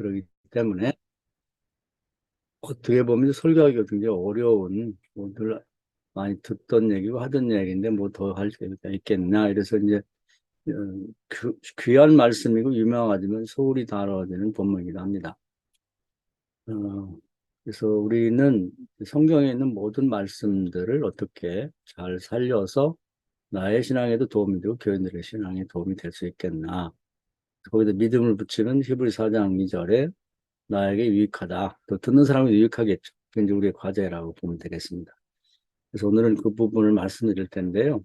그렇기 때문에 어떻게 보면 설교하기가 굉장히 어려운, 늘 많이 듣던 얘기고 하던 얘기인데 뭐 더 할 수 있겠나. 이래서 이제 어, 귀한 말씀이고 유명하지만 소홀히 다뤄지는 본문이기도 합니다. 어, 그래서 우리는 성경에 있는 모든 말씀들을 어떻게 잘 살려서 나의 신앙에도 도움이 되고 교인들의 신앙에 도움이 될 수 있겠나. 거기다 믿음을 붙이는 히브리 4장 2절에 나에게 유익하다. 또 듣는 사람이 유익하겠죠. 그게 이제 우리의 과제라고 보면 되겠습니다. 그래서 오늘은 그 부분을 말씀드릴 텐데요.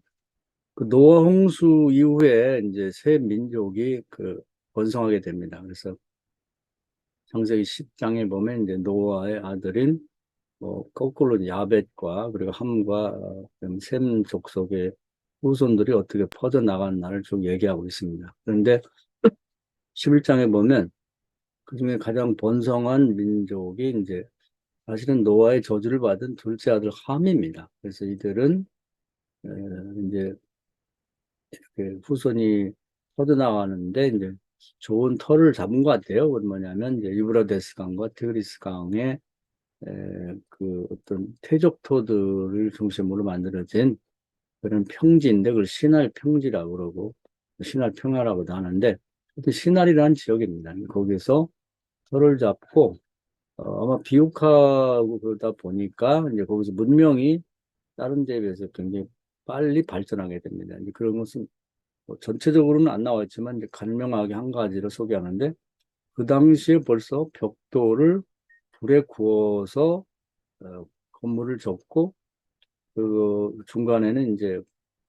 그 노아 홍수 이후에 이제 새 민족이 번성하게 됩니다. 그래서 창세기 10장에 보면 이제 노아의 아들인 거꾸로 야벳과 그리고 함과 셈 족속의 후손들이 어떻게 퍼져나간 쭉 얘기하고 있습니다. 그런데 11장에 보면 그 중에 가장 번성한 민족이 이제 사실은 노아의 저주를 받은 둘째 아들 함입니다. 그래서 이들은 이제 후손이 퍼져나가는데 이제 좋은 터를 잡은 것 같아요. 그건 뭐냐면 이제 유브라데스 강과 티그리스 강의 그 어떤 퇴적토들을 중심으로 만들어진 그런 평지인데 그걸 신할 평지라고 그러고 신할 평야라고도 하는데 하여튼 신할이라는 지역입니다. 거기서 터를 잡고 아마 비옥하고 그러다 보니까 이제 거기서 문명이 다른 데에 비해서 굉장히 빨리 발전하게 됩니다. 이제 그런 것은 뭐 전체적으로는 안 나와 있지만 이제 간명하게 한 가지를 소개하는데 그 당시에 벌써 벽돌을 불에 구워서 건물을 접고 그 중간에는 이제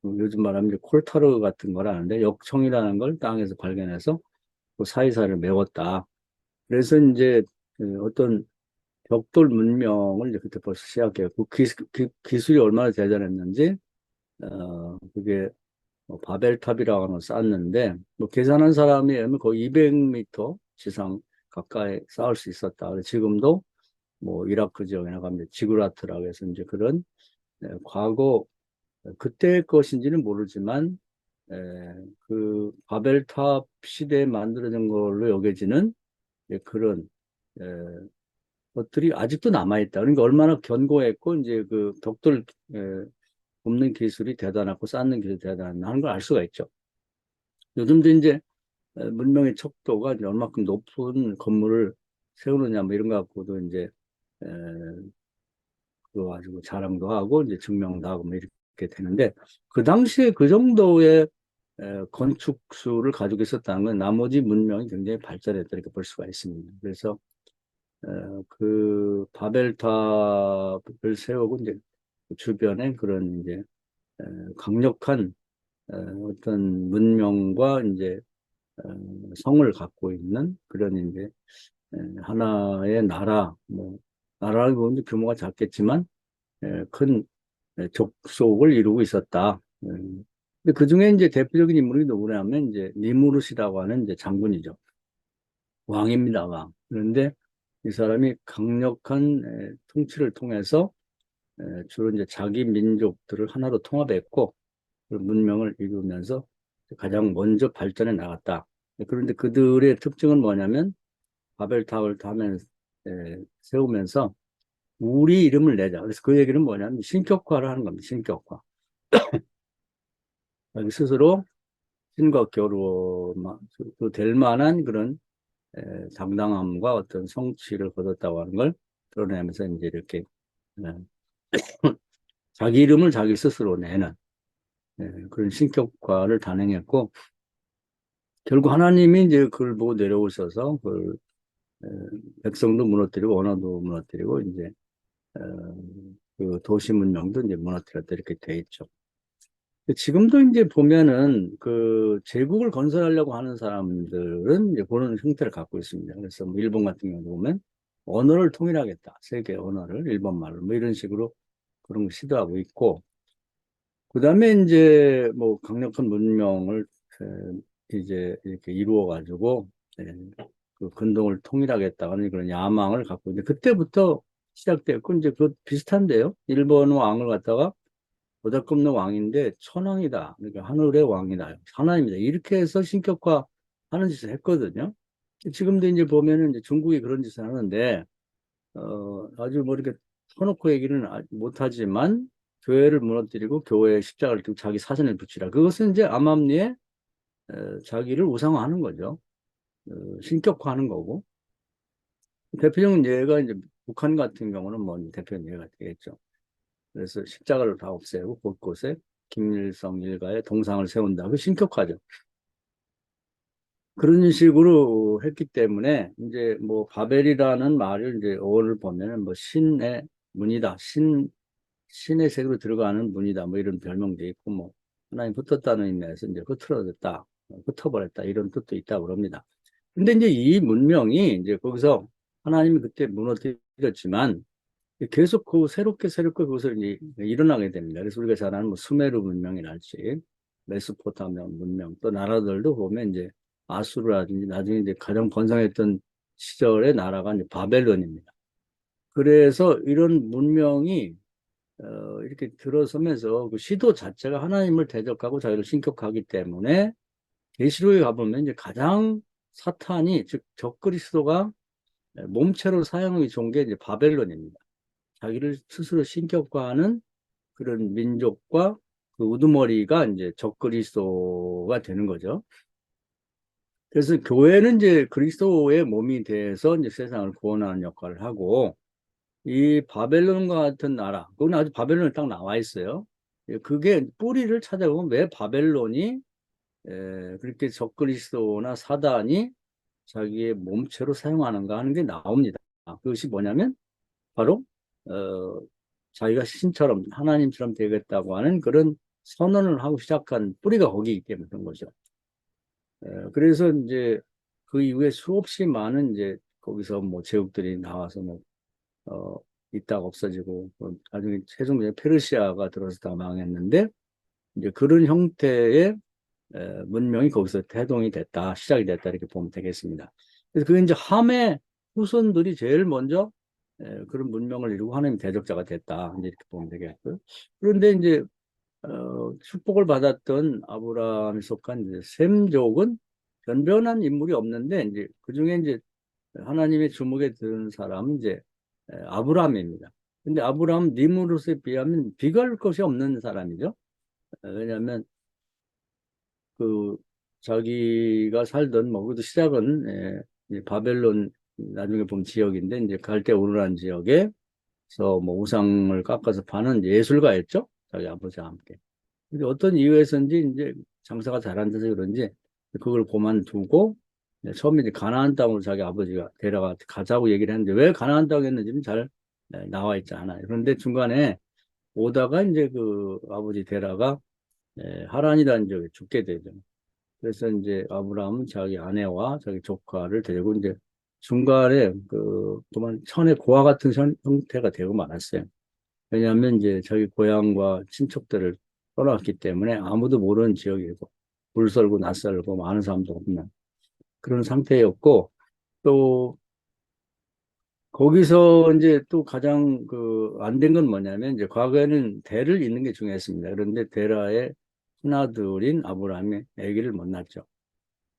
요즘 말하면 이제 콜타르 같은 거라는데 역청이라는 걸 땅에서 발견해서 그 사이사이를 메웠다. 그래서 이제 어떤 벽돌 문명을 이제 그때 벌써 시작했고 기술이 얼마나 대단했는지 그게 바벨탑이라고 하는 걸 쌓았는데 뭐 계산한 사람이 의하면 거의 200m 지상 가까이 쌓을 수 있었다. 그래서 지금도 뭐 이라크 지역에 나가면 지구라트라고 해서 이제 그런 과거 그때 것인지는 모르지만 에, 그 바벨탑 시대에 만들어진 걸로 여겨지는 그런 에, 것들이 아직도 남아있다. 그러니까 얼마나 견고했고 이제 그 벽돌 굽는 기술이 대단하고 쌓는 기술이 대단한 걸 알 수가 있죠. 요즘도 이제 문명의 척도가 이제 얼마큼 높은 건물을 세우느냐 뭐 이런 거 갖고도 이제 에, 그거 가지고 자랑도 하고 이제 증명도 하고 뭐 이렇게 되는데 그 당시에 그 정도의 건축수를 가지고 있었다는 건 나머지 문명이 굉장히 발전했다 이렇게 볼 수가 있습니다. 그래서 그 바벨탑을 세우고 이제 그 주변에 그런 이제 강력한 어떤 문명과 이제 성을 갖고 있는 그런 이제 하나의 나라, 뭐 나라라고 보면 규모가 작겠지만 큰 족속을 이루고 있었다. 근데 그 중에 이제 대표적인 인물이 누구냐면 이제 니무르시라고 하는 이제 장군이죠. 왕입니다, 왕. 그런데 이 사람이 강력한 통치를 통해서 주로 이제 자기 민족들을 하나로 통합했고 그 문명을 이루면서 가장 먼저 발전해 나갔다. 그런데 그들의 특징은 뭐냐면 바벨탑을 세우면서 우리 이름을 내자. 그래서 그 얘기는 뭐냐면 신격화를 하는 겁니다. 신격화. 스스로 신과 겨루어 될 만한 그런 당당함과 어떤 성취를 거뒀다고 하는 걸 드러내면서 이제 이렇게 에, 자기 이름을 자기 스스로 내는 그런 신격화를 단행했고 결국 하나님이 이제 그걸 보고 내려오셔서 에, 백성도 무너뜨리고 언어도 무너뜨리고 이제 어, 그 도시 문명도 이제 무너뜨렸다 이렇게 돼 있죠. 지금도 이제 보면은 그 제국을 건설하려고 하는 사람들은 이제 그런 형태를 갖고 있습니다. 그래서 뭐 일본 같은 경우 보면 언어를 통일하겠다. 세계 언어를 일본말로 뭐 이런 식으로 그런 거 시도하고 있고 그다음에 이제 뭐 강력한 문명을 이제 이렇게 이루어 가지고 그 근동을 통일하겠다는 그런 야망을 갖고 이제 그때부터 시작됐고 이제 그 비슷한데요. 일본 왕을 갖다가 보잘것없는 왕인데 천왕이다. 그러니까 하늘의 왕이다. 하나님이다. 이렇게 해서 신격화 하는 짓을 했거든요. 지금도 이제 보면은 이제 중국이 그런 짓을 하는데, 아주 뭐 이렇게 터놓고 얘기는 못하지만, 교회를 무너뜨리고 교회에 십자가를 두고 자기 사진을 붙이라. 그것은 이제 암암리에 자기를 우상화하는 거죠. 신격화하는 거고. 대표적인 예가 이제 북한 같은 경우는 뭐 대표적인 예가 되겠죠. 그래서 십자가를 다 없애고 곳곳에 김일성 일가의 동상을 세운다. 그 신격화죠. 그런 식으로 했기 때문에 이제 뭐 바벨이라는 말을 이제 어를 보면은 뭐 신의 문이다. 신의 세계로 들어가는 문이다. 뭐 이런 별명도 있고 뭐 하나님 붙었다는 의미에서 이제 흐트러졌다. 흩어버렸다. 이런 뜻도 있다고 그럽니다. 근데 이제 이 문명이 이제 거기서 하나님이 그때 무너뜨렸지만 계속 그 새롭게 그것을 이제 일어나게 됩니다. 그래서 우리가 잘 아는 뭐 수메르 문명이랄지 메소포타미아 문명 또 나라들도 보면 이제 아수르라든지 나중에 이제 가장 번성했던 시절의 나라가 이제 바벨론입니다. 그래서 이런 문명이 이렇게 들어서면서 그 시도 자체가 하나님을 대적하고 자기를 신격하기 때문에 계시록에 가보면 이제 가장 사탄이 즉 적그리스도가 몸체로 사용이 좋은 게 이제 바벨론입니다. 자기를 스스로 신격화하는 그런 민족과 그 우두머리가 이제 적그리스도가 되는 거죠. 그래서 교회는 이제 그리스도의 몸이 돼서 이제 세상을 구원하는 역할을 하고 이 바벨론과 같은 나라, 그건 아주 바벨론에 딱 나와 있어요. 그게 뿌리를 찾아보면 왜 바벨론이 그렇게 적그리스도나 사단이 자기의 몸체로 사용하는가 하는 게 나옵니다. 그것이 뭐냐면 바로 어, 자기가 신처럼 하나님처럼 되겠다고 하는 그런 선언을 하고 시작한 뿌리가 거기이기 때문에 그런 거죠. 그래서 이제 그 이후에 수없이 많은 이제 거기서 뭐 제국들이 나와서 뭐 있다가 없어지고 나중에 최종적으로 페르시아가 들어서 다 망했는데 이제 그런 형태의 문명이 거기서 태동이 됐다, 시작이 됐다 이렇게 보면 되겠습니다. 그래서 그게 이제 함의 후손들이 제일 먼저 그런 문명을 이루고 하나님 대적자가 됐다 이제 이렇게 보면 되겠고요. 그런데 이제 축복을 받았던 아브라함이 속한 이제 셈족은 변변한 인물이 없는데 이제 그 중에 이제 하나님의 주목에 드는 사람은 이제 아브라함입니다. 근데 아브라함 니므롯에 비하면 비교할 것이 없는 사람이죠. 왜냐하면 그 자기가 살던 뭐 그래도 시작은 이제 바벨론 나중에 보면 지역인데 이제 갈대 오르란 지역에서 뭐 우상을 깎아서 파는 예술가였죠. 자기 아버지와 함께. 근데 어떤 이유에서인지 이제 장사가 잘 안 돼서 그런지 그걸 그만두고 처음에 이제 가나안 땅으로 자기 아버지가 데려가 가자고 얘기를 했는데 왜 가나안 땅에 했는지는 잘 나와 있지 않아요. 그런데 중간에 오다가 이제 그 아버지 데라가 하란이라는 지역에 죽게 되죠. 그래서 이제 아브라함은 자기 아내와 자기 조카를 데리고 이제 중간에 그 정말 천의 고아 같은 형태가 되고 말았어요. 왜냐하면 이제 자기 고향과 친척들을 떠났기 때문에 아무도 모르는 지역이고 물설고 낯설고 많은 사람도 없는 그런 상태였고 또 거기서 이제 또 가장 그 안 된 건 뭐냐면 이제 과거에는 대를 잇는 게 중요했습니다. 그런데 데라의 큰아들인 아브라함이 아기를 못 낳죠.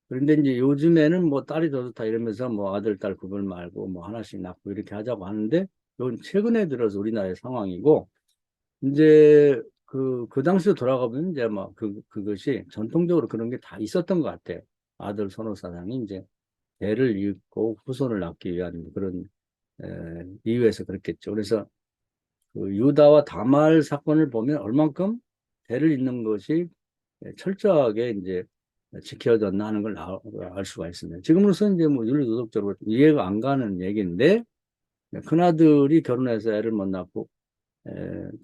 그런데 이제 요즘에는 뭐 딸이 더 좋다 이러면서 뭐 아들, 딸 구분 말고 뭐 하나씩 낳고 이렇게 하자고 하는데 이건 최근에 들어서 우리나라의 상황이고 이제 그 당시로 돌아가 보면 이제 뭐 그것이 전통적으로 그런 게 다 있었던 것 같아요. 아들 선호 사상이 이제 대를 잇고 후손을 낳기 위한 그런 이유에서 그렇겠죠. 그래서 그 유다와 다말 사건을 보면 얼만큼 대를 잇는 것이 철저하게 이제 지켜졌나 하는 걸 알 수가 있습니다. 지금으로서는 이제 뭐 윤리도덕적으로 이해가 안 가는 얘기인데 큰아들이 결혼해서 애를 못 낳고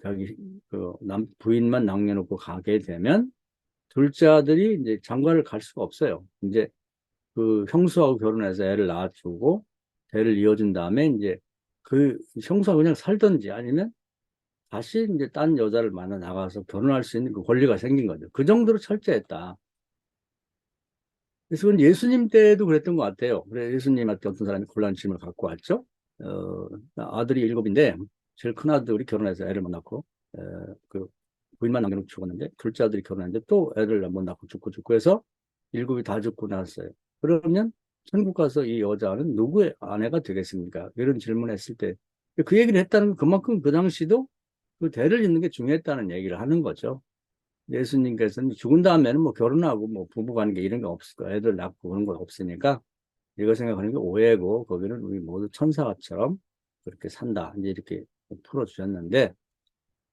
자기 그 부인만 남겨놓고 가게 되면 둘째 아들이 이제 장가를 갈 수가 없어요. 이제 그 형수하고 결혼해서 애를 낳아주고 대를 이어준 다음에 이제 그 형수가 그냥 살든지 아니면 다시 이제 딴 여자를 만나 나가서 결혼할 수 있는 그 권리가 생긴 거죠. 그 정도로 철저했다. 그래서 그건 예수님 때도 그랬던 것 같아요. 그래 예수님한테 어떤 사람이 곤란 짐을 갖고 왔죠. 어, 아들이 일곱인데 제일 큰 아들이 결혼해서 애를 못 낳고 그 부인만 남겨놓고 죽었는데 둘째 아들이 결혼했는데 또 애를 못 낳고 죽고 해서 일곱이 다 죽고 났어요. 그러면 천국 가서 이 여자는 누구의 아내가 되겠습니까? 이런 질문했을 때 그 얘기를 했다는 건 그만큼 그 당시도 그 대를 잇는 게 중요했다는 얘기를 하는 거죠. 예수님께서는 죽은 다음에는 뭐 결혼하고 뭐 부부관계 이런 게 없을 거야. 애들 낳고 그런 건 없으니까 이거 생각하는 게 오해고 거기는 우리 모두 천사처럼 그렇게 산다. 이제 이렇게 풀어주셨는데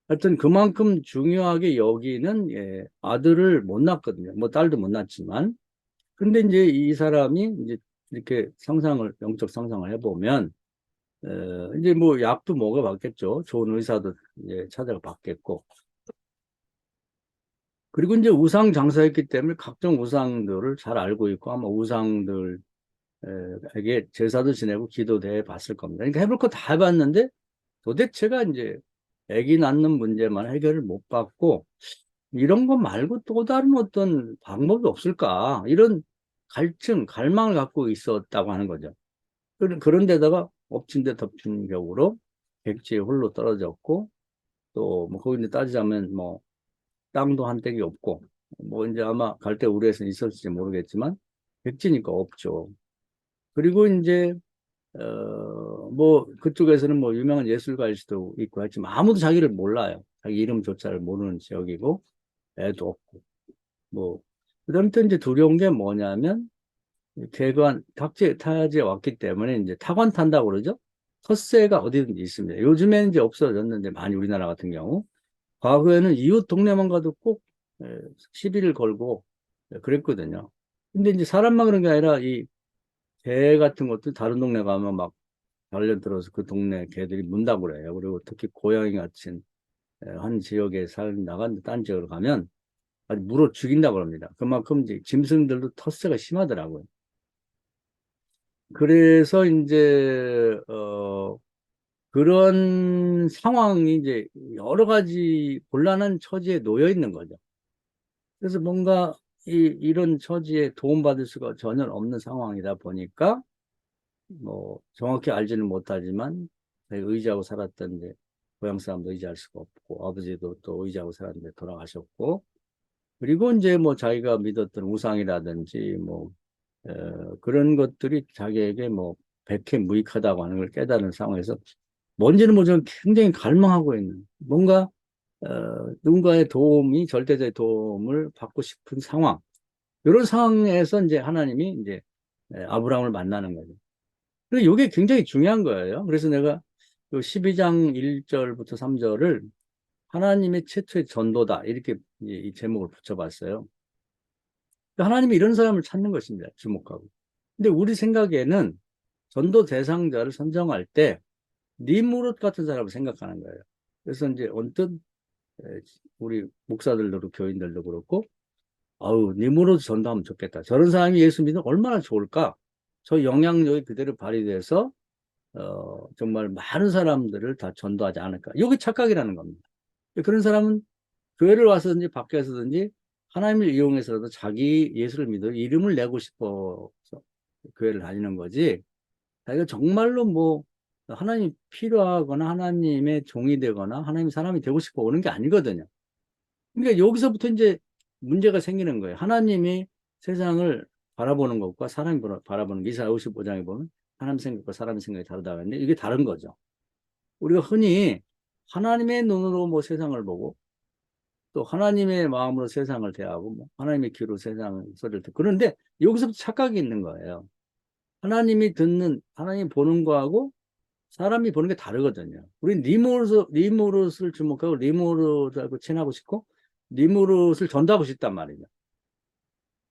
하여튼 그만큼 중요하게 여기는 예, 아들을 못 낳거든요. 뭐 딸도 못 낳지만 근데 이제 이 사람이 이제 이렇게 상상을 영적 상상을 해보면 이제 뭐 약도 먹어봤겠죠. 좋은 의사도 이제 찾아가 봤겠고 그리고 이제 우상 장사했기 때문에 각종 우상들을 잘 알고 있고 아마 우상들에게 제사도 지내고 기도도 해봤을 겁니다. 그러니까 해볼 거 다 해봤는데 도대체가 이제 아기 낳는 문제만 해결을 못 받고 이런 거 말고 또 다른 어떤 방법이 없을까 이런 갈증, 갈망을 갖고 있었다고 하는 거죠. 그런 데다가 엎친 데 덮친 격으로 백지에 홀로 떨어졌고 또 뭐 거기 이제 따지자면 뭐 땅도 한 떼기 없고 뭐 이제 아마 갈대 우리에서 있었을지 모르겠지만 백지니까 없죠. 그리고 이제 뭐 그쪽에서는 뭐 유명한 예술가일 수도 있고 했지만 아무도 자기를 몰라요. 자기 이름조차를 모르는 지역이고 애도 없고 뭐 그다음에 또 이제 두려운 게 뭐냐면 개관 타지에 왔기 때문에 이제 타관 탄다고 그러죠. 텃세가 어디든지 있습니다. 요즘에는 이제 없어졌는데 많이 우리나라 같은 경우 과거에는 이웃 동네만 가도 꼭 시비를 걸고 그랬거든요. 근데 이제 사람만 그런 게 아니라 이 개 같은 것도 다른 동네 가면 막 달려들어서 그 동네 개들이 문다고 그래요. 그리고 특히 고양이 같은 한 지역에 나간 딴 지역으로 가면 아주 물어 죽인다고 합니다. 그만큼 이제 짐승들도 텃세가 심하더라고요. 그래서 이제 그런 상황이 이제 여러 가지 곤란한 처지에 놓여 있는 거죠. 그래서 뭔가 이런 처지에 도움받을 수가 전혀 없는 상황이다 보니까 뭐 정확히 알지는 못하지만 의지하고 살았던 이제 고향 사람도 의지할 수가 없고 아버지도 또 의지하고 살았는데 돌아가셨고 그리고 이제 뭐 자기가 믿었던 우상이라든지 뭐 그런 것들이 자기에게 뭐 백해무익하다고 하는 걸 깨달은 상황에서 뭔지는 모르지만 굉장히 갈망하고 있는 뭔가 누군가의 도움이 절대적인 도움을 받고 싶은 상황 이런 상황에서 이제 하나님이 이제 아브라함을 만나는 거죠. 그리고 이게 굉장히 중요한 거예요. 그래서 내가 그 12장 1절부터 3절을 하나님의 최초의 전도다 이렇게 이 제목을 붙여봤어요. 하나님이 이런 사람을 찾는 것입니다. 주목하고. 근데 우리 생각에는 전도 대상자를 선정할 때 니무롯 같은 사람을 생각하는 거예요. 그래서 이제 언뜻 우리 목사들도 교인들도 그렇고 아우 니무롯 전도하면 좋겠다. 저런 사람이 예수 믿으면 얼마나 좋을까? 저 영향력이 그대로 발휘돼서 정말 많은 사람들을 다 전도하지 않을까. 이게 착각이라는 겁니다. 그런 사람은 교회를 와서든지 밖에서든지 하나님을 이용해서라도 자기 예수를 믿어 이름을 내고 싶어서 교회를 다니는 거지. 자기가 정말로 뭐 하나님 필요하거나 하나님의 종이 되거나 하나님 사람이 되고 싶어 오는 게 아니거든요. 그러니까 여기서부터 이제 문제가 생기는 거예요. 하나님이 세상을 바라보는 것과 사람이 바라보는 게 이사야 55장에 보면 하나님 생각과 사람의 생각이 다르다고 했는데 이게 다른 거죠. 우리가 흔히 하나님의 눈으로 뭐 세상을 보고 또 하나님의 마음으로 세상을 대하고 뭐 하나님의 귀로 세상 소리를 듣고 그런데 여기서부터 착각이 있는 거예요. 하나님이 듣는 하나님 보는 거하고 사람이 보는 게 다르거든요. 우리 니무롯을 주목하고 니무롯하고 친하고 싶고 니무롯을 전도하고 싶단 말이죠.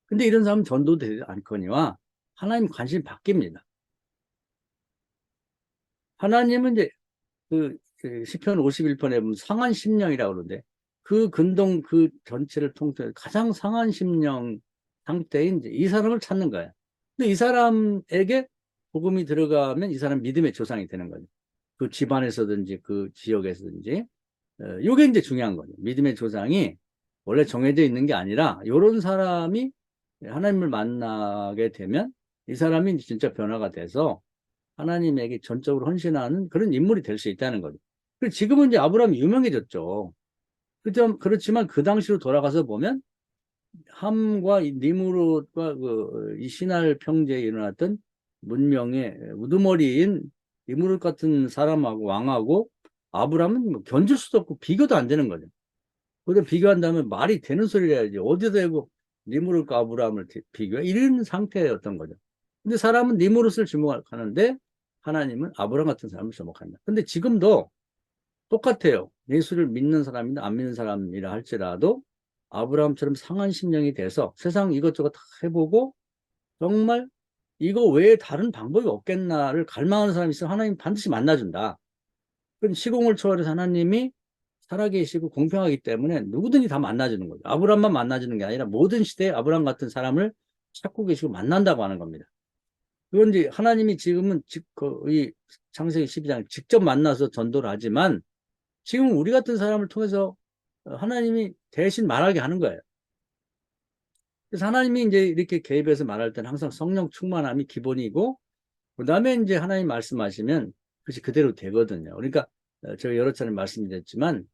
근데 이런 사람은 전도되지 않거니와 하나님 관심이 바뀝니다. 하나님은 이제 그 시편 51편에 보면 상한 심령이라고 그러는데 그 근동 그 전체를 통틀어 가장 상한 심령 상태인 이제 이 사람을 찾는 거예요. 근데 이 사람에게 복음이 들어가면 이 사람 믿음의 조상이 되는 거죠. 그 집안에서든지 그 지역에서든지 요게 이제 중요한 거죠. 믿음의 조상이 원래 정해져 있는 게 아니라 이런 사람이 하나님을 만나게 되면 이 사람이 진짜 변화가 돼서 하나님에게 전적으로 헌신하는 그런 인물이 될 수 있다는 거죠. 그리고 지금은 이제 아브라함이 유명해졌죠. 그렇지만 그 당시로 돌아가서 보면 함과 이 니무롯과 이 신할 평제에 일어났던 문명의 우두머리인 니무롯 같은 사람하고 왕하고 아브라함은 뭐 견줄 수도 없고 비교도 안 되는 거죠. 그런데 비교한다면 말이 되는 소리를 해야지. 어디서 대고 니무롯과 아브라함을 비교해? 이런 상태였던 거죠. 근데 사람은 니무롯을 주목하는데 하나님은 아브라함 같은 사람을 주목한다. 근데 지금도 똑같아요. 예수를 믿는 사람이나 안 믿는 사람이라 할지라도 아브라함처럼 상한 심령이 돼서 세상 이것저것 다 해보고 정말 이거 외에 다른 방법이 없겠나를 갈망하는 사람이 있으면 하나님 반드시 만나준다. 그럼 시공을 초월해서 하나님이 살아계시고 공평하기 때문에 누구든지 다 만나주는 거죠. 아브라함만 만나주는 게 아니라 모든 시대에 아브라함 같은 사람을 찾고 계시고 만난다고 하는 겁니다. 그건 이제 하나님이 지금은 이 창세기 12장 직접 만나서 전도를 하지만 지금 우리 같은 사람을 통해서 하나님이 대신 말하게 하는 거예요. 그래서 하나님이 이제 이렇게 개입해서 말할 때는 항상 성령 충만함이 기본이고, 그 다음에 이제 하나님 말씀하시면 그것이 그대로 되거든요. 그러니까 제가 여러 차례 말씀드렸지만,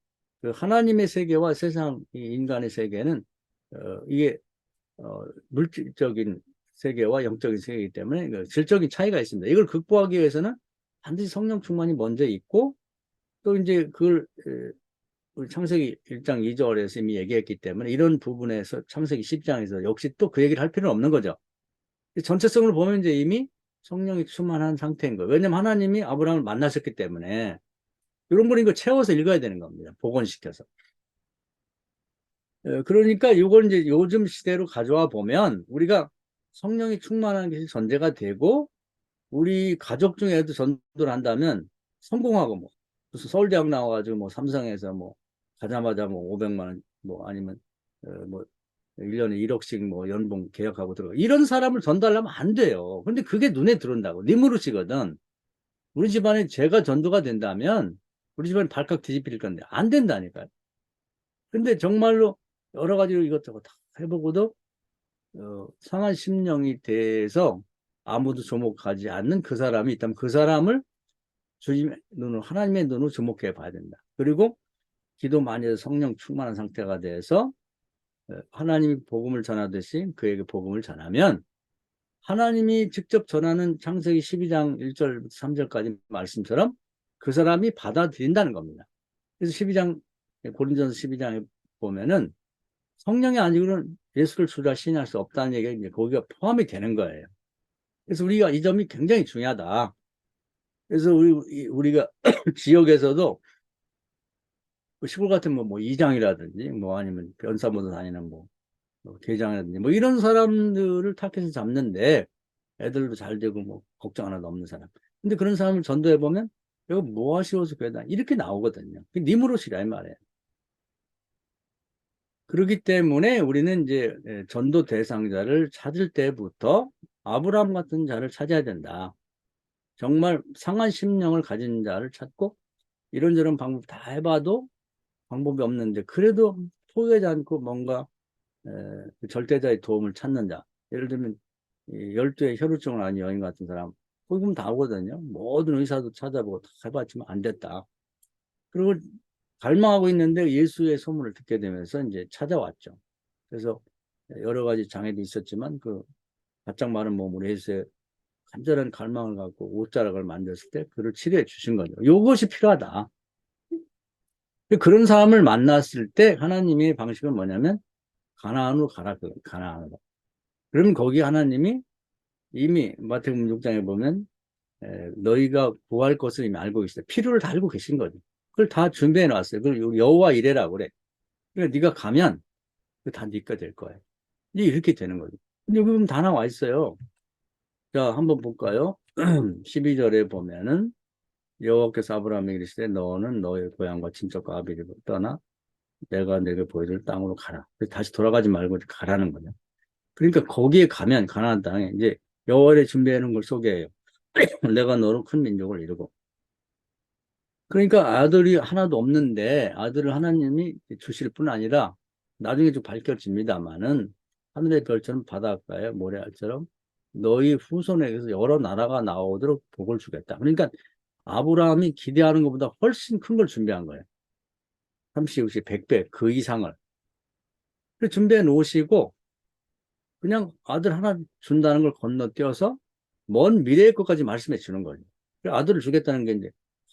그 하나님의 세계와 세상 인간의 세계는 이게 물질적인 세계와 영적인 세계이기 때문에 그 질적인 차이가 있습니다. 이걸 극복하기 위해서는 반드시 성령 충만이 먼저 있고, 또 이제 그걸 우리 창세기 1장 2절에서 이미 얘기했기 때문에 이런 부분에서 창세기 10장에서 역시 또 그 얘기를 할 필요는 없는 거죠. 전체성을 보면 이제 이미 성령이 충만한 상태인 거예요. 왜냐하면 하나님이 아브라함을 만나셨기 때문에 이런 걸 이거 채워서 읽어야 되는 겁니다. 복원시켜서. 그러니까 이걸 이제 요즘 시대로 가져와 보면 우리가 성령이 충만한 것이 전제가 되고 우리 가족 중에도 전도를 한다면 성공하고 뭐 무슨 서울대학 나와가지고 뭐 삼성에서 뭐 가자마자 뭐 500만 원 뭐 아니면 뭐 1년에 1억씩 뭐 연봉 계약하고 들어가 이런 사람을 전도하려면 안 돼요. 근데 그게 눈에 들어온다고. 니무롯이거든. 우리 집안에 제가 전도가 된다면 우리 집안에 발칵 뒤집힐 건데 안 된다니까요. 근데 정말로 여러 가지로 이것저것 다 해보고도 상한 심령이 돼서 아무도 주목하지 않는 그 사람이 있다면 그 사람을 주님의 눈으로 하나님의 눈으로 주목해 봐야 된다. 그리고 기도 많이 해서 성령 충만한 상태가 돼서 하나님이 복음을 전하듯이 그에게 복음을 전하면 하나님이 직접 전하는 창세기 12장 1절부터 3절까지 말씀처럼 그 사람이 받아들인다는 겁니다. 그래서 12장 고린전서 12장에 보면은 성령이 아니고는 예수를 주라 신할 수 없다는 얘기가 이제 거기가 포함이 되는 거예요. 그래서 우리가 이 점이 굉장히 중요하다. 그래서 우리가 지역에서도 시골 같은 뭐 이장이라든지 뭐 아니면 변사모도 다니는 뭐 대장이라든지 뭐 이런 사람들을 타겟에서 잡는데 애들도 잘 되고 뭐 걱정 하나도 없는 사람. 근데 그런 사람을 전도해 보면 이거 뭐 하시어서 그러다 이렇게 나오거든요. 니무롯이라 이 말이에요. 그렇기 때문에 우리는 이제 전도 대상자를 찾을 때부터 아브라함 같은 자를 찾아야 된다. 정말 상한 심령을 가진 자를 찾고 이런저런 방법 다 해봐도 방법이 없는데 그래도 포기하지 않고 뭔가 그 절대자의 도움을 찾는 자. 예를 들면 열두의 혈우증을 앓은 여인 같은 사람 복음 다 오거든요. 모든 의사도 찾아보고 다 해봤지만 안 됐다. 그리고 갈망하고 있는데 예수의 소문을 듣게 되면서 이제 찾아왔죠. 그래서 여러 가지 장애도 있었지만 그 바짝 마른 몸으로 예수의 간절한 갈망을 갖고 옷자락을 만들었을 때 그를 치료해 주신 거죠. 이것이 필요하다. 그런 사람을 만났을 때 하나님의 방식은 뭐냐면 가나안으로 가라. 가나안으로. 그러면 거기 하나님이 이미 마태복음 6장에 보면 너희가 구할 것을 이미 알고 계시다. 필요를 다 알고 계신 거죠. 그걸 다 준비해 놨어요. 그걸 여호와 이레라고 그래. 그러니까 네가 가면 다 네가 될 거예요. 이렇게 되는 거죠. 근데 여기 보면 다 나와 있어요. 자, 한번 볼까요? 12절에 보면은 여호와께서 아브라함에게 이르시되 너는 너의 고향과 친척과 아비를 떠나 내가 내게 보여줄 땅으로 가라. 다시 돌아가지 말고 가라는 거죠. 그러니까 거기에 가면 가나안 땅에 이제 여호와를 준비해 놓은 걸 소개해요. 내가 너로 큰 민족을 이루고. 그러니까 아들이 하나도 없는데 아들을 하나님이 주실 뿐 아니라 나중에 좀 밝혀집니다만은 하늘의 별처럼 바닷가에 모래알처럼 너희 후손에게서 여러 나라가 나오도록 복을 주겠다. 그러니까 아브라함이 기대하는 것보다 훨씬 큰 걸 준비한 거예요. 30, 60, 100배 그 이상을. 그래서 준비해 놓으시고 그냥 아들 하나 준다는 걸 건너뛰어서 먼 미래의 것까지 말씀해 주는 거예요. 아들을 주겠다는 게 이제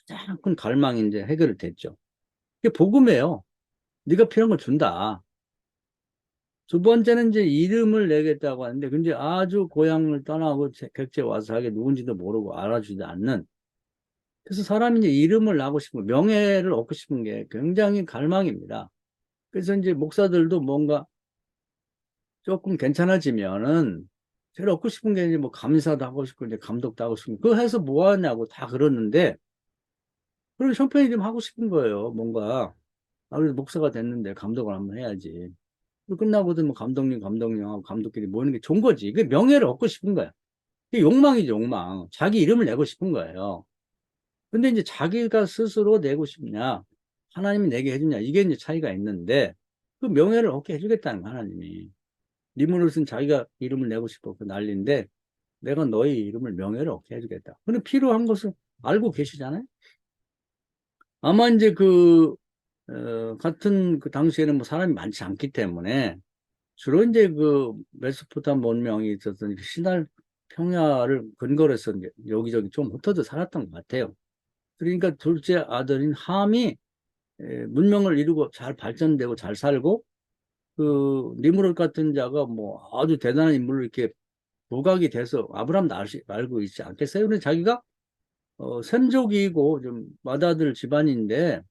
가장 큰 갈망이 이제 해결이 됐죠. 이게 복음이에요. 네가 필요한 걸 준다. 두 번째는 이제 이름을 내겠다고 하는데, 근데 아주 고향을 떠나고 객지에 와서 하게 누군지도 모르고 알아주지 않는. 그래서 사람이 이제 이름을 나고 싶은, 명예를 얻고 싶은 게 굉장히 갈망입니다. 그래서 이제 목사들도 뭔가 조금 괜찮아지면은 제일 얻고 싶은 게 이제 뭐 감사도 하고 싶고, 이제 감독도 하고 싶고, 그거 해서 뭐 하냐고 다 그러는데, 그럼 형편이 좀 하고 싶은 거예요. 뭔가. 아, 그래도 목사가 됐는데 감독을 한번 해야지. 끝나고도 뭐 감독님하고 감독끼리 모이는 게 좋은 거지. 이게 명예를 얻고 싶은 거야. 이게 욕망이죠, 욕망. 자기 이름을 내고 싶은 거예요. 근데 이제 자기가 스스로 내고 싶냐, 하나님이 내게 해주냐, 이게 이제 차이가 있는데, 그 명예를 얻게 해주겠다는 거, 하나님이. 니무롯은 자기가 이름을 내고 싶어. 그 난리인데, 내가 너의 이름을 명예를 얻게 해주겠다. 근데 필요한 것을 알고 계시잖아요? 아마 이제 같은 그 당시에는 뭐 사람이 많지 않기 때문에, 주로 이제 그 메소포타미아 문명이 있었던 그 시날 평야를 근거로 해서 이제 여기저기 좀 흩어져 살았던 것 같아요. 그러니까 둘째 아들인 함이 문명을 이루고 잘 발전되고 잘 살고 그 니무롯 같은 자가 뭐 아주 대단한 인물로 이렇게 부각이 돼서 아브라함도 알고 있지 않겠어요? 근데 자기가 선족이고 좀 맏아들 집안인데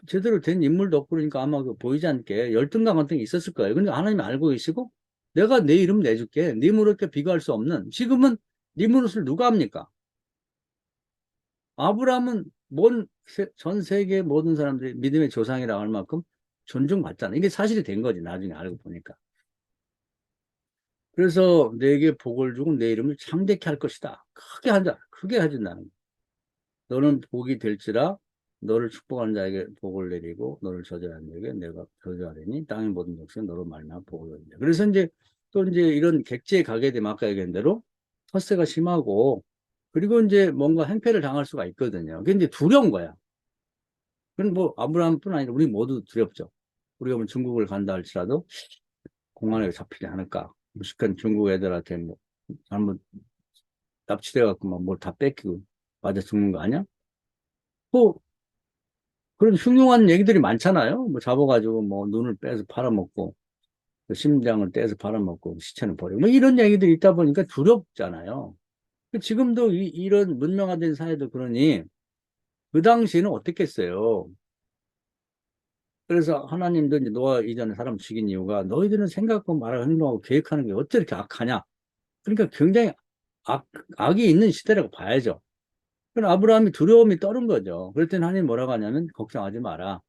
제대로 된 인물도 없고 그러니까 아마 그 보이지 않게 열등감 같은 게 있었을 거예요. 그러니까 하나님이 알고 계시고 내가 내 이름 내줄게. 니무롯과 비교할 수 없는. 지금은 니무롯을 누가 합니까? 아브라함은 전 세계 모든 사람들이 믿음의 조상이라고 할 만큼 존중받잖아. 이게 사실이 된 거지. 나중에 알고 보니까. 그래서 내게 복을 주고 내 이름을 창대케 할 것이다. 크게 해준다는 거야. 너는 복이 될지라 너를 축복하는 자에게 복을 내리고 너를 저주하는 자에게 내가 저주하리니 땅의 모든 족속이 너로 말미암아 복을 얻는다. 그래서 이제 또 이제 이런 객지에 가게 되면 아까 얘기한 대로 텃세가 심하고 그리고 이제 뭔가 행패를 당할 수가 있거든요. 그게 이제 두려운 거야. 그건 뭐 아브라함뿐 아니라 우리 모두 두렵죠. 우리가 뭐 중국을 간다 할지라도 공안에 잡히지 않을까. 무식한 중국 애들한테 뭐 잘못 납치돼 갖고 막 뭘 다 뺏기고 맞아 죽는 거 아니야? 뭐 그런 흉흉한 얘기들이 많잖아요. 뭐 잡아가지고 뭐 눈을 빼서 팔아먹고 그 심장을 떼서 팔아먹고 시체는 버리고 뭐 이런 얘기들이 있다 보니까 두렵잖아요. 지금도 이런 문명화된 사회도 그러니 그 당시에는 어땠겠어요. 그래서 하나님도 이제 노아 이전에 사람 죽인 이유가 너희들은 생각하고 말하고 행동하고 계획하는 게 어째 이렇게 악하냐. 그러니까 굉장히 악, 악이 있는 시대라고 봐야죠. 그럼 아브라함이 두려움이 떨은 거죠. 그랬더니 하나님 뭐라고 하냐면 걱정하지 마라.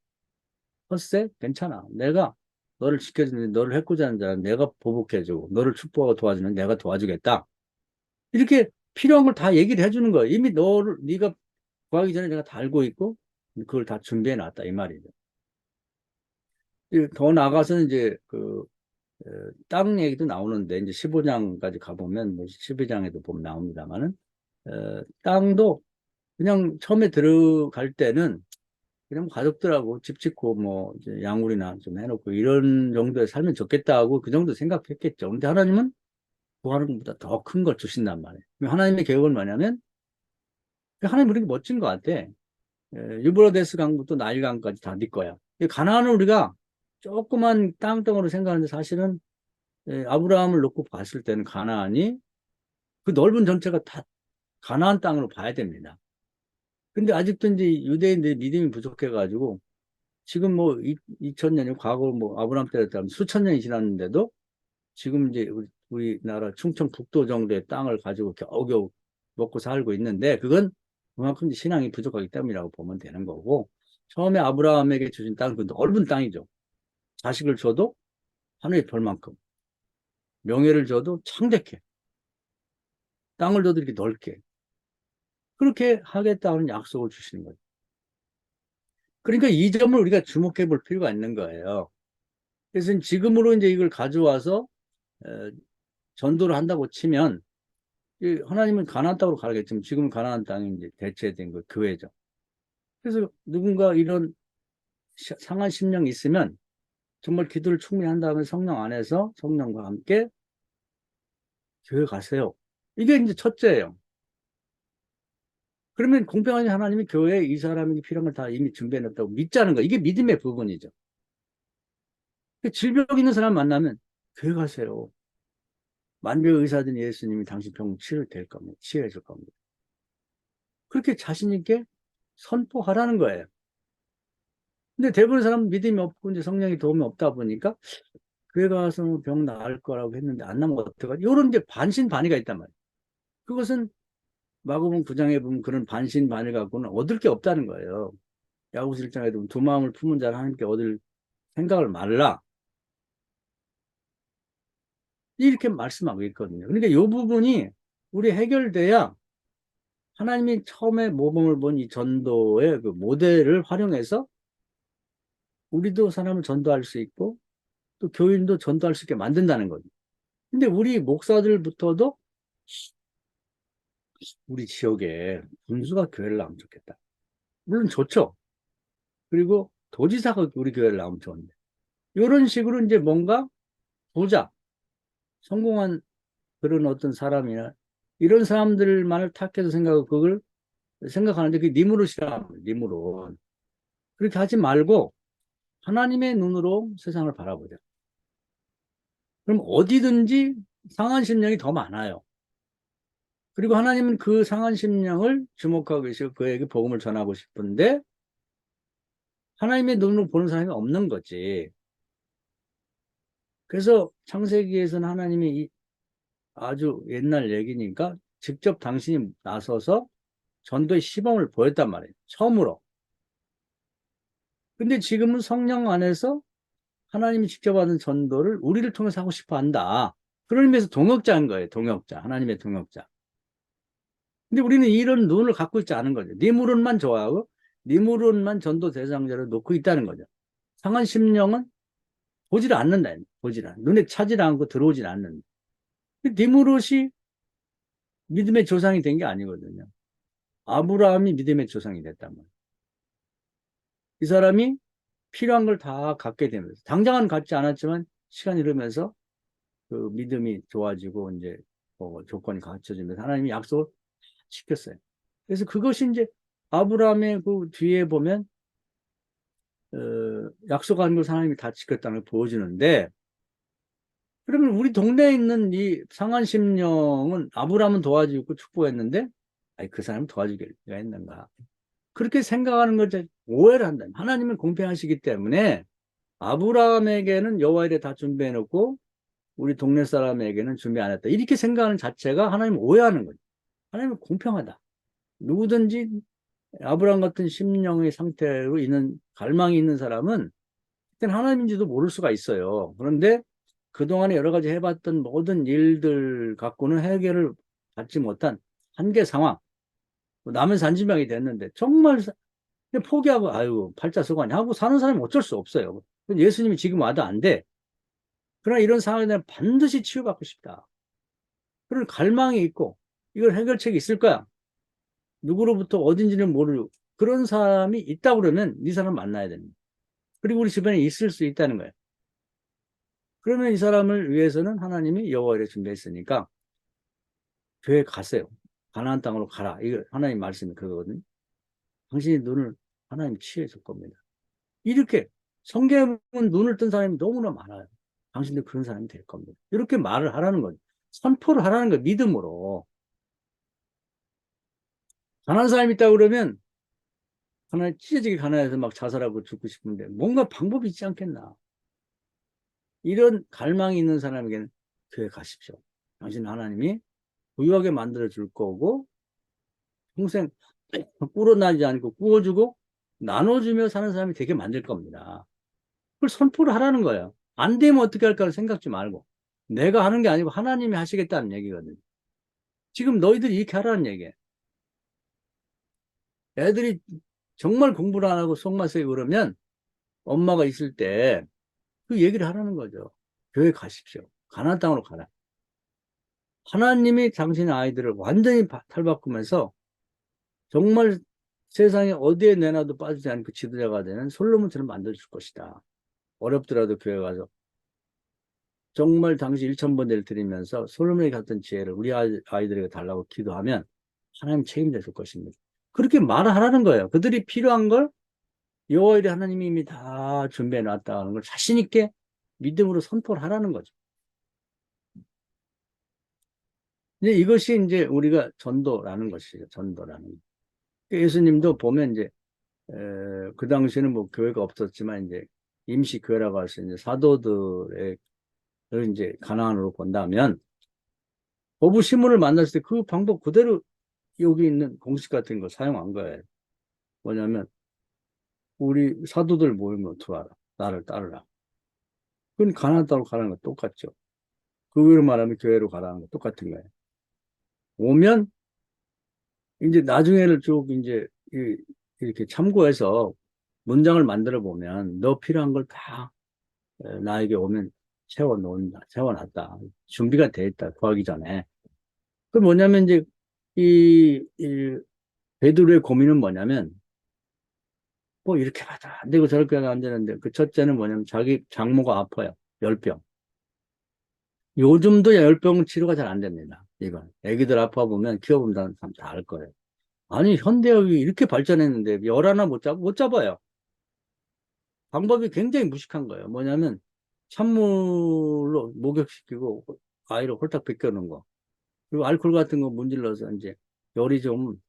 헛세? 괜찮아. 내가 너를 지켜주는 너를 해코지 하는 자는 내가 보복해주고 너를 축복하고 도와주는 내가 도와주겠다. 이렇게 필요한 걸 다 얘기를 해주는 거예요. 이미 네가 구하기 전에 내가 다 알고 있고 그걸 다 준비해 놨다 이 말이죠. 더 나아가서는 이제 땅 얘기도 나오는데 이제 15장까지 가보면 뭐 12장에도 보면 나옵니다만은 땅도 그냥 처음에 들어갈 때는 그냥 가족들하고 집 짓고 뭐 이제 양우리나 좀 해놓고 이런 정도에 살면 좋겠다고 그 정도 생각했겠죠. 근데 하나님은 구하는 것보다 더 큰 걸 주신단 말이에요. 하나님의 계획은 뭐냐면 하나님 우리가 멋진 것 같아. 유브라데스 강부터 나일 강까지 다 네 거야. 가나안은 우리가 조그만 땅덩어리로 생각하는데 사실은 아브라함을 놓고 봤을 때는 가나안이 그 넓은 전체가 다 가나안 땅으로 봐야 됩니다. 근데 아직도 이제 유대인들이 믿음이 부족해가지고 지금 뭐 2000년이 과거 뭐 아브라함 때였다면 수천 년이 지났는데도 지금 이제 우리나라 충청 북도 정도의 땅을 가지고 겨우겨우 먹고 살고 있는데 그건 그만큼 신앙이 부족하기 때문이라고 보면 되는 거고 처음에 아브라함에게 주신 땅은 그 넓은 땅이죠. 자식을 줘도 하늘의 별만큼 명예를 줘도 창대케 땅을 줘도 이렇게 넓게 그렇게 하겠다는 약속을 주시는 거죠. 그러니까 이 점을 우리가 주목해 볼 필요가 있는 거예요. 그래서 지금으로 이제 이걸 가져와서 어, 전도를 한다고 치면 하나님은 가나안 땅으로 가겠지만 지금 가나안 땅이 이제 대체된 거 교회죠. 그래서 누군가 이런 상한 심령이 있으면 정말 기도를 충분히 한 다음에 성령 안에서 성령과 함께 교회 가세요. 이게 이제 첫째예요. 그러면 공평하게 하나님이 교회에 이 사람에게 필요한 걸 다 이미 준비해놨다고 믿자는 거. 이게 믿음의 부분이죠. 질병 있는 사람 만나면 교회 가세요. 만병의 의사된 예수님이 당신 병 치료될 겁니다. 치료해 줄 겁니다. 그렇게 자신 있게 선포하라는 거예요. 근데 대부분의 사람은 믿음이 없고 이제 성령의 도움이 없다 보니까 교회 가서 병 나을 거라고 했는데 안 나면 어떡하지? 이런 이제 반신반의가 있단 말이에요. 그것은 마가복음 9장에 보면 그런 반신반의 갖고는 얻을 게 없다는 거예요. 야고보서 1장에 보면 두 마음을 품은 자는 하나님께 얻을 생각을 말라. 이렇게 말씀하고 있거든요. 그러니까 이 부분이 우리 해결돼야 하나님이 처음에 모범을 본 이 전도의 그 모델을 활용해서 우리도 사람을 전도할 수 있고 또 교인도 전도할 수 있게 만든다는 거죠. 근데 우리 목사들부터도 우리 지역에 군수가 교회를 나오면 좋겠다. 물론 좋죠. 그리고 도지사가 우리 교회를 나오면 좋은데. 이런 식으로 이제 뭔가 부자, 성공한 그런 어떤 사람이나 이런 사람들만을 탁해서 생각하고 그걸 생각하는데 그게 니무롯이라 니무롯. 그렇게 하지 말고 하나님의 눈으로 세상을 바라보자. 그럼 어디든지 상한 심령이 더 많아요. 그리고 하나님은 그 상한 심령을 주목하고 계시고 그에게 복음을 전하고 싶은데 하나님의 눈으로 보는 사람이 없는 거지. 그래서 창세기에서는 하나님이 아주 옛날 얘기니까 직접 당신이 나서서 전도의 시범을 보였단 말이에요. 처음으로. 근데 지금은 성령 안에서 하나님이 직접 하는 전도를 우리를 통해서 하고 싶어 한다. 그런 의미에서 동역자인 거예요. 동역자. 하나님의 동역자. 근데 우리는 이런 눈을 갖고 있지 않은 거죠. 니무롯만 좋아하고 니무롯만 전도 대상자로 놓고 있다는 거죠. 상한 심령은 보질 않는다. 보질 않. 눈에 차질 않고 들어오질 않는다. 니무롯이 믿음의 조상이 된 게 아니거든요. 아브라함이 믿음의 조상이 됐단 말이에요. 이 사람이 필요한 걸 다 갖게 되면서 당장은 갖지 않았지만 시간이 흐르면서 그 믿음이 좋아지고 이제 뭐 조건이 갖춰지면서 하나님이 약속을 시켰어요. 그래서 그것이 이제 아브라함의 그 뒤에 보면 약속한 걸 하나님이 다 지켰다는 걸 보여주는데 그러면 우리 동네에 있는 이 상한 심령은 아브라함은 도와주고 축복했는데 아니 그 사람 도와주기가 했는가 그렇게 생각하는 것을 오해를 한다. 하나님은 공평하시기 때문에 아브라함에게는 여호와 일에 다 준비해 놓고 우리 동네 사람에게는 준비 안 했다. 이렇게 생각하는 자체가 하나님 오해하는 거죠. 하나님은 공평하다. 누구든지 아브라함 같은 심령의 상태로 있는 갈망이 있는 사람은 하나님인지도 모를 수가 있어요. 그런데 그동안에 여러 가지 해봤던 모든 일들 갖고는 해결을 받지 못한 한계 상황, 남은 산지명이 됐는데 정말 포기하고 아유 팔자소관이 하고 사는 사람이 어쩔 수 없어요. 예수님이 지금 와도 안 돼. 그러나 이런 상황에 대한 반드시 치유받고 싶다. 그런 갈망이 있고 이걸 해결책이 있을 거야. 누구로부터 어딘지는 모르고 그런 사람이 있다 그러면 이 사람 만나야 됩니다. 그리고 우리 주변에 있을 수 있다는 거예요. 그러면 이 사람을 위해서는 하나님이 여호와를 준비했으니까 교회 가세요. 가나안 땅으로 가라. 이거 하나님 말씀이 그거거든요. 당신의 눈을 하나님 치유해 줄 겁니다. 이렇게 성경에 보면 눈을 뜬 사람이 너무나 많아요. 당신도 그런 사람이 될 겁니다. 이렇게 말을 하라는 거죠. 선포를 하라는 거예요. 믿음으로. 가난한 사람이 있다 그러면 하나님 찢어지게 가난해서 막 자살하고 죽고 싶은데 뭔가 방법이 있지 않겠나. 이런 갈망이 있는 사람에게는 교회 가십시오. 당신 하나님이 부유하게 만들어 줄 거고 평생 꿀어나지 않고 구워주고 나눠주며 사는 사람이 되게 만들 겁니다. 그걸 선포를 하라는 거예요. 안 되면 어떻게 할까를 생각지 말고 내가 하는 게 아니고 하나님이 하시겠다는 얘기거든요. 지금 너희들이 이렇게 하라는 얘기예요. 애들이 정말 공부를 안 하고 속만 쓰고 그러면 엄마가 있을 때 그 얘기를 하라는 거죠. 교회 가십시오. 가나안 땅으로 가라. 하나님이 당신의 아이들을 완전히 탈바꿈해서 정말 세상에 어디에 내놔도 빠지지 않고 지도자가 되는 솔로몬처럼 만들어줄 것이다. 어렵더라도 교회 가서 정말 당시 1,000번째를 드리면서 솔로몬이 갔던 지혜를 우리 아이들에게 달라고 기도하면 하나님 책임져 줄 것입니다. 그렇게 말하라는 거예요. 그들이 필요한 걸 여호와의 하나님이 이미 다 준비해 놨다는 걸 자신 있게 믿음으로 선포를 하라는 거죠. 근데 이것이 이제 우리가 전도라는 것이죠. 전도라는 거. 예수님도 보면 이제 그 당시에는 뭐 교회가 없었지만 이제 임시 교회라고 할 수 있는 사도들의 이제 가나안으로 본다면 거부 시몬을 만났을 때 그 방법 그대로 여기 있는 공식 같은 거 사용한 거예요. 뭐냐면 우리 사도들 모이면 들어와라. 나를 따르라. 그건 가나안 따로 가라는 거 똑같죠. 그거로 말하면 교회로 가라는 거 똑같은 거예요. 오면 이제 나중에를 쭉 이제 이렇게 참고해서 문장을 만들어 보면 너 필요한 걸 다 나에게 오면 채워놓는다, 채워놨다. 준비가 돼 있다, 구하기 전에. 그 뭐냐면 이제 이 베드로의 고민은 뭐냐면 뭐 이렇게 하다 안 되고 저렇게 하다 안 되는데 그 첫째는 뭐냐면 자기 장모가 아파요. 열병. 요즘도 열병 치료가 잘 안 됩니다. 이건. 애기들 아파 보면 키워보면 사람 다 알 거예요. 아니, 현대의학이 이렇게 발전했는데 열 하나 못 잡아요. 방법이 굉장히 무식한 거예요. 뭐냐면 찬물로 목욕시키고 아이를 홀딱 벗겨놓은 거. 그리고 알코올 같은 거 문질러서 이제 열이 좀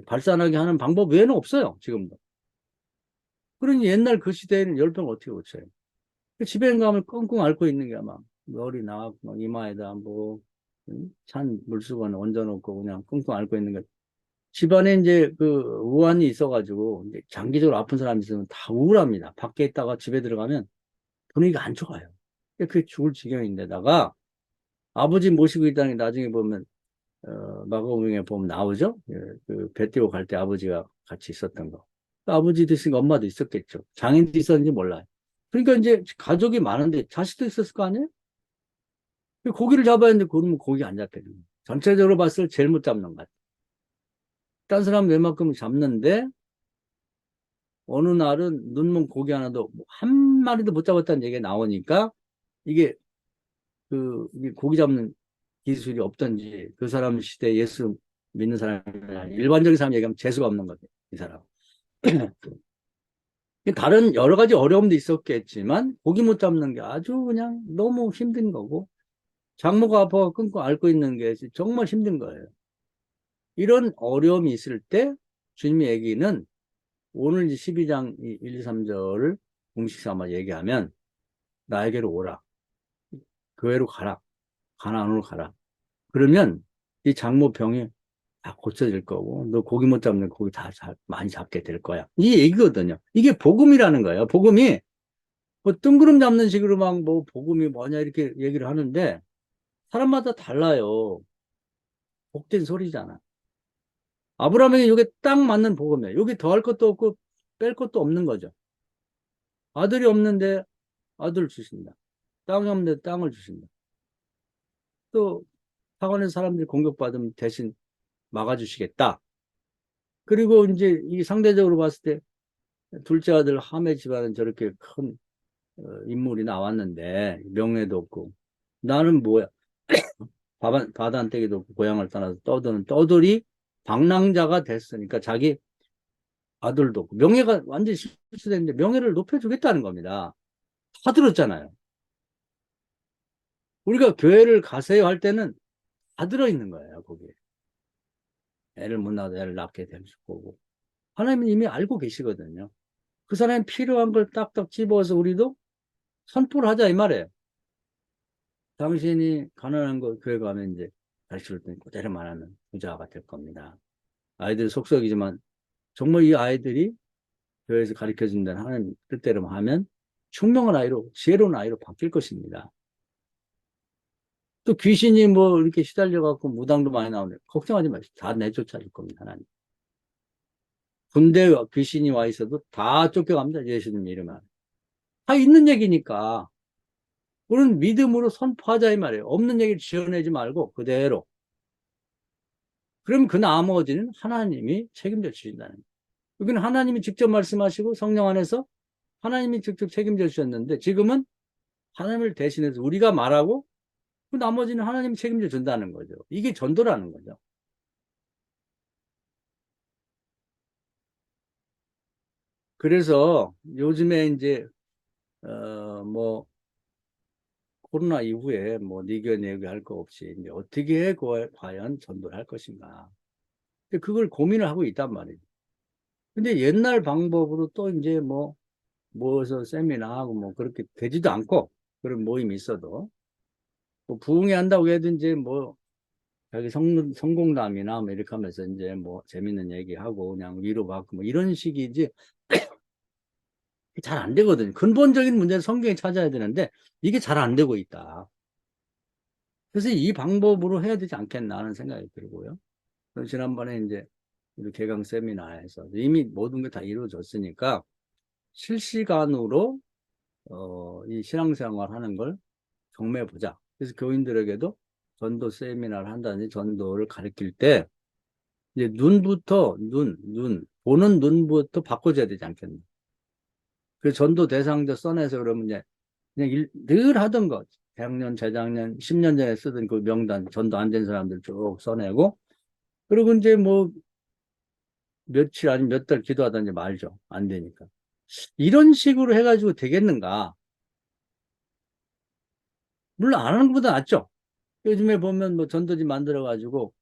발산하게 하는 방법 외에는 없어요. 지금도. 그러니 옛날 그 시대에는 열병 어떻게 고쳐요? 집에 가면 끙끙 앓고 있는 게 막 열이 나고 막 이마에다 뭐 찬 물수건 얹어놓고 그냥 끙끙 앓고 있는 거. 집안에 이제 그 우환이 있어가지고 이제 장기적으로 아픈 사람이 있으면 다 우울합니다. 밖에 있다가 집에 들어가면 분위기가 안 좋아요. 그게 죽을 지경인데다가 아버지 모시고 있다는 게 나중에 보면 마가복음에 보면 나오죠. 예, 그배 띄고 갈 때 아버지가 같이 있었던 거. 아버지도 있으니까 엄마도 있었겠죠. 장인도 있었는지 몰라요. 그러니까 이제 가족이 많은데 자식도 있었을 거 아니에요? 고기를 잡아야 하는데 그러면 고기 안 잡히는 거예요. 전체적으로 봤을 때 제일 못 잡는 것 같아요. 딴 사람 웬만큼 잡는데 어느 날은 눈먼 고기 하나도 한 마리도 못 잡았다는 얘기가 나오니까 이게 이게 고기 잡는 기술이 없던지 그 사람 시대에 예수 믿는 사람이 일반적인 사람 얘기하면 재수가 없는 거죠. 이 사람. 다른 여러 가지 어려움도 있었겠지만 고기 못 잡는 게 아주 그냥 너무 힘든 거고 장모가 아파서 끊고 앓고 있는 게 정말 힘든 거예요. 이런 어려움이 있을 때 주님의 얘기는 오늘 이제 12장 1, 2, 3절을 공식 삼아 얘기하면 나에게로 오라. 교회로 가라. 가나안으로 가라. 그러면 이 장모 병이 다 고쳐질 거고 너 고기 못 잡는 고기 다 많이 잡게 될 거야. 이 얘기거든요. 이게 복음이라는 거예요. 복음이 뭐 뜬구름 잡는 식으로 막 뭐 복음이 뭐냐 이렇게 얘기를 하는데 사람마다 달라요. 복된 소리잖아. 아브라함에게 이게 딱 맞는 복음이에요. 여기 더할 것도 없고 뺄 것도 없는 거죠. 아들이 없는데 아들을 주신다. 땅이 없는데 땅을 주신다. 또 학원에서 사람들이 공격받으면 대신 막아주시겠다. 그리고 이제 이 상대적으로 봤을 때 둘째 아들 하메 집안은 저렇게 큰 인물이 나왔는데 명예도 없고 나는 뭐야? 바다한테기도 없고 고향을 떠나서 떠드는 떠돌이 방랑자가 됐으니까 자기 아들도 없고 명예가 완전히 실수됐는데 명예를 높여주겠다는 겁니다. 다 들었잖아요. 우리가 교회를 가세요 할 때는 다 들어있는 거예요, 거기에. 애를 못 낳아도 애를 낳게 될 거고. 하나님은 이미 알고 계시거든요. 그 사람이 필요한 걸 딱딱 집어서 우리도 선포를 하자 이 말이에요. 당신이 가난한 거 교회 가면 이제 가르칠 때 그대로 말하면 부자가 될 겁니다. 아이들 속썩이지만 정말 이 아이들이 교회에서 가르쳐 준다는 하나님 뜻대로 하면 총명한 아이로 지혜로운 아이로 바뀔 것입니다. 또 귀신이 뭐 이렇게 시달려 갖고 무당도 많이 나오는데 걱정하지 마시고 다 내쫓아 줄 겁니다. 하나님. 군대 귀신이 와 있어도 다 쫓겨갑니다. 예수님 이름은. 다 있는 얘기니까. 우리는 믿음으로 선포하자 이 말이에요. 없는 얘기를 지어내지 말고 그대로. 그럼 그 나머지는 하나님이 책임져 주신다는 거예요. 여기는 하나님이 직접 말씀하시고 성령 안에서 하나님이 직접 책임져 주셨는데 지금은 하나님을 대신해서 우리가 말하고 그 나머지는 하나님이 책임져 준다는 거죠. 이게 전도라는 거죠. 그래서 요즘에 이제 뭐 코로나 이후에 뭐 니겨 내겨 할 거 없이 이제 어떻게 과연 전도를 할 것인가. 근데 그걸 고민을 하고 있단 말이에요. 근데 옛날 방법으로 또 이제 뭐 모여서 세미나하고 뭐 그렇게 되지도 않고 그런 모임이 있어도 뭐 부흥회 한다고 해든지 뭐 자기 성공담이나 뭐 이렇게 하면서 이제 뭐 재밌는 얘기하고 그냥 위로받고 뭐 이런 식이지 잘 안 되거든요. 근본적인 문제는 성경에 찾아야 되는데 이게 잘 안 되고 있다. 그래서 이 방법으로 해야 되지 않겠나 하는 생각이 들고요. 그래서 지난번에 이제 우리 개강 세미나에서 이미 모든 게 다 이루어졌으니까 실시간으로 이 신앙생활 하는 걸 경험해 보자. 그래서 교인들에게도 전도 세미나를 한다든지 전도를 가르칠 때 이제 보는 눈부터 바꿔줘야 되지 않겠나. 그 전도 대상자 써내서 그러면 이제 그냥 늘 하던 거. 작년, 재작년, 10년 전에 쓰던 그 명단, 전도 안 된 사람들 쭉 써내고, 그리고 이제 뭐 며칠 아니면 몇 달 기도하든지 말죠. 안 되니까. 이런 식으로 해가지고 되겠는가? 물론 안 하는 것보다 낫죠. 요즘에 보면 뭐 전도지 만들어가지고,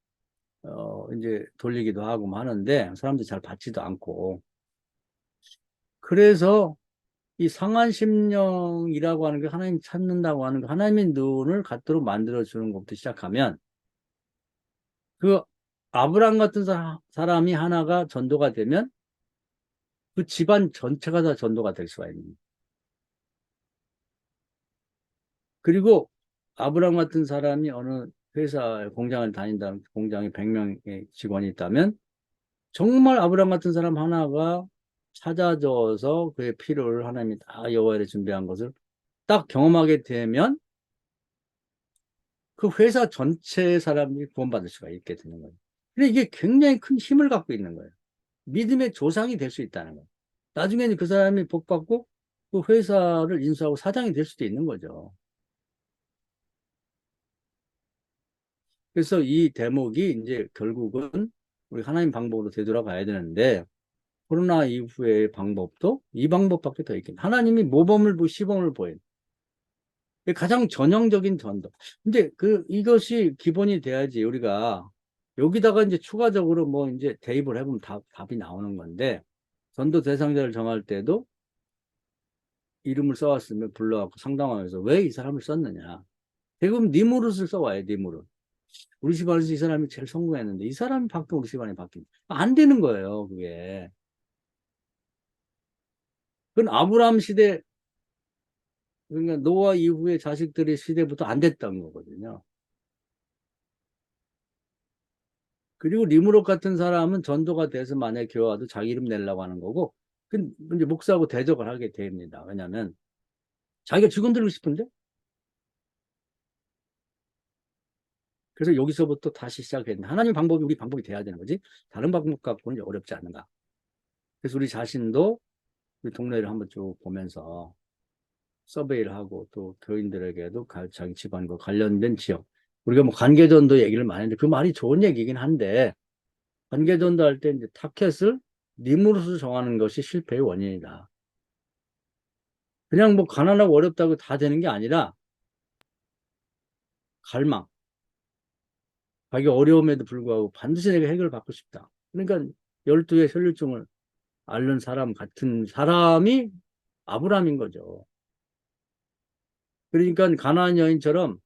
이제 돌리기도 하고 뭐 하는데, 사람들이 잘 받지도 않고. 그래서 이 상한 심령이라고 하는 게 하나님 찾는다고 하는 거, 하나님의 눈을 갖도록 만들어주는 것부터 시작하면, 그 아브람 같은 사람이 하나가 전도가 되면 그 집안 전체가 다 전도가 될 수가 있는 거예요. 그리고 아브람 같은 사람이 어느 회사 공장을 다닌다, 공장에 100명의 직원이 있다면 정말 아브람 같은 사람 하나가 찾아줘서 그의 필요를 하나님이 다 여호와에 준비한 것을 딱 경험하게 되면 그 회사 전체 사람이 구원받을 수가 있게 되는 거예요. 근데 이게 굉장히 큰 힘을 갖고 있는 거예요. 믿음의 조상이 될 수 있다는 거예요. 나중에는 그 사람이 복받고 그 회사를 인수하고 사장이 될 수도 있는 거죠. 그래서 이 대목이 이제 결국은 우리 하나님 방법으로 되돌아가야 되는데 코로나 이후의 방법도 이 방법밖에 더 있긴. 하나님이 모범을 보고 시범을 보여요. 가장 전형적인 전도. 근데 이것이 기본이 돼야지 우리가 여기다가 이제 추가적으로 뭐 이제 대입을 해보면 답이 나오는 건데 전도 대상자를 정할 때도 이름을 써왔으면 불러갖고 상담하면서 왜 이 사람을 썼느냐. 대부분 니무릇을 써와요, 니무릇. 우리 집안에서 이 사람이 제일 성공했는데 이 사람이 바뀌면 우리 집안이 바뀐다. 안 되는 거예요, 그게. 그건 아브라함 시대, 그러니까 노아 이후의 자식들의 시대부터 안 됐던 거거든요. 그리고 리무롯 같은 사람은 전도가 돼서 만약에 교회 와도 자기 이름 내려고 하는 거고, 그 이제 목사하고 대적을 하게 됩니다. 왜냐하면 자기가 직원 들고 싶은데, 그래서 여기서부터 다시 시작했는데, 하나님 방법이 우리 방법이 돼야 되는 거지. 다른 방법 갖고는 어렵지 않은가. 그래서 우리 자신도 우리 동네를 한번 쭉 보면서 서베이를 하고 또 교인들에게도 자기 집안과 관련된 지역. 우리가 뭐 관계전도 얘기를 많이 했는데 그 말이 좋은 얘기긴 한데 관계전도 할 때 이제 타켓을 님으로서 정하는 것이 실패의 원인이다. 그냥 뭐 가난하고 어렵다고 다 되는 게 아니라 갈망. 자기 어려움에도 불구하고 반드시 내가 해결을 받고 싶다. 그러니까 12의 혈류증을 앓는 사람 같은 사람이 아브라함인 거죠. 그러니까 가나안 여인처럼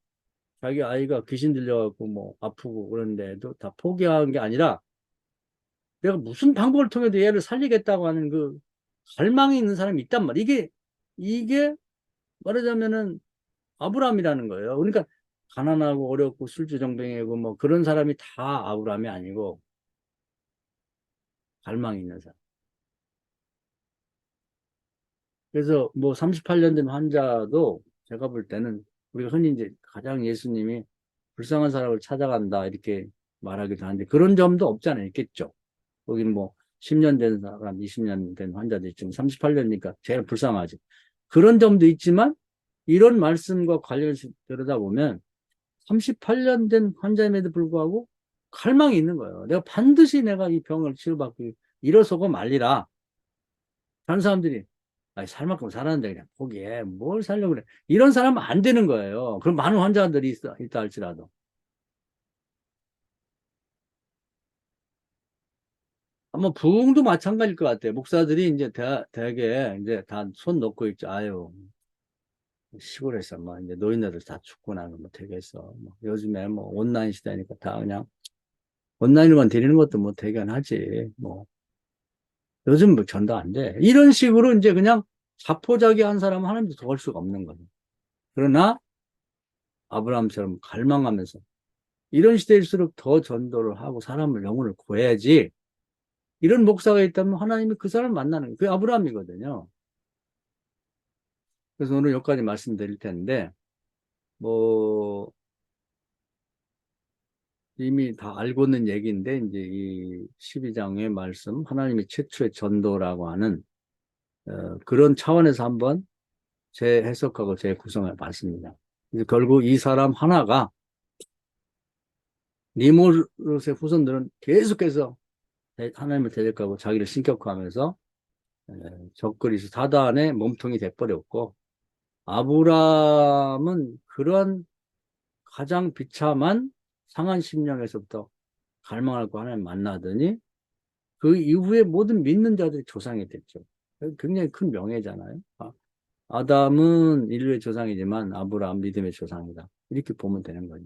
자기 아이가 귀신 들려갖고 뭐 아프고 그런데도 다 포기한 게 아니라 내가 무슨 방법을 통해도 얘를 살리겠다고 하는 그 갈망이 있는 사람이 있단 말이야. 이게 말하자면은 아브라함이라는 거예요. 그러니까 가난하고 어렵고 술주정뱅이고 뭐 그런 사람이 다 아브라함이 아니고 갈망이 있는 사람. 그래서 뭐 38년 된 환자도 제가 볼 때는 우리가 흔히 이제 가장 예수님이 불쌍한 사람을 찾아간다 이렇게 말하기도 하는데 그런 점도 없지 않아 있겠죠. 거기는 뭐 10년 된 사람, 20년 된 환자들이 지금 38년이니까 제일 불쌍하지. 그런 점도 있지만 이런 말씀과 관련해서 들여다보면 38년 된 환자임에도 불구하고 갈망이 있는 거예요. 내가 반드시 내가 이 병을 치료받고 일어서고 말리라. 다른 사람들이 아니, 살 만큼 살았는데 그냥 포기해. 뭘 살려고 그래. 이런 사람은 안 되는 거예요. 그럼 많은 환자들이 있다 할지라도. 아마 부흥도 마찬가지일 것 같아요. 목사들이 이제 대개 이제 다 손 놓고 있죠. 아유, 시골에서 뭐 이제 노인네들 다 죽고 나면 뭐 되겠어. 뭐 요즘에 뭐 온라인 시대니까 다 그냥 온라인으로만 드리는 것도 뭐 대견하지. 뭐 요즘 뭐 전도 안 돼. 이런 식으로 이제 그냥 자포자기한 사람은 하나님도 도울 수가 없는 거예요. 그러나 아브라함처럼 갈망하면서 이런 시대일수록 더 전도를 하고 사람을 영혼을 구해야지. 이런 목사가 있다면 하나님이 그 사람을 만나는 거예요. 그게 아브라함이거든요. 그래서 오늘 여기까지 말씀드릴 텐데 뭐 이미 다 알고 있는 얘기인데 이제 이 12장의 말씀 하나님의 최초의 전도라고 하는 그런 차원에서 한번 재해석하고 재구성해 봤습니다. 결국 이 사람 하나가 니모롯의 후손들은 계속해서 하나님을 대적하고 자기를 신격화하면서 적그리스 사단의 몸통이 돼버렸고 아브라함은 그런 가장 비참한 상한 심령에서부터 갈망하고 하나님 만나더니 그 이후에 모든 믿는 자들이 조상이 됐죠. 굉장히 큰 명예잖아요. 아담은 인류의 조상이지만 아브라함 믿음의 조상이다. 이렇게 보면 되는 거죠.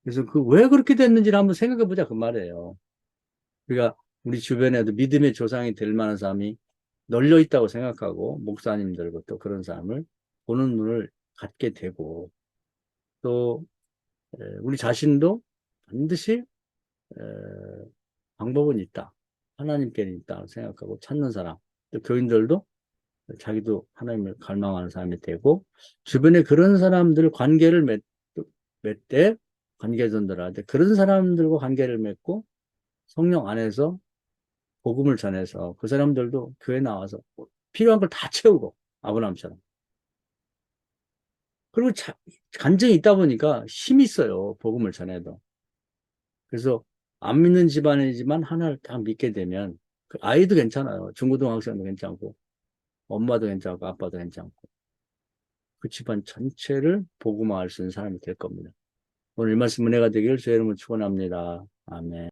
그래서 그 왜 그렇게 됐는지를 한번 생각해 보자 그 말이에요. 우리가 우리 주변에도 믿음의 조상이 될 만한 사람이 널려 있다고 생각하고 목사님들과 또 그런 사람을 보는 눈을 갖게 되고 또 우리 자신도 반드시 에, 방법은 있다. 하나님께는 있다 생각하고 찾는 사람 또 교인들도 자기도 하나님을 갈망하는 사람이 되고 주변에 그런 사람들 관계를 맺되 관계전들하되 그런 사람들과 관계를 맺고 성령 안에서 복음을 전해서 그 사람들도 교회 나와서 필요한 걸 다 채우고 아브라함처럼 그리고 간증이 있다 보니까 힘이 있어요. 복음을 전해도. 그래서 안 믿는 집안이지만 하나를 딱 믿게 되면 그 아이도 괜찮아요. 중고등학생도 괜찮고 엄마도 괜찮고 아빠도 괜찮고 그 집안 전체를 복음화할 수 있는 사람이 될 겁니다. 오늘 이 말씀 은혜가 되기를 주의 이름으로 축원합니다. 아멘.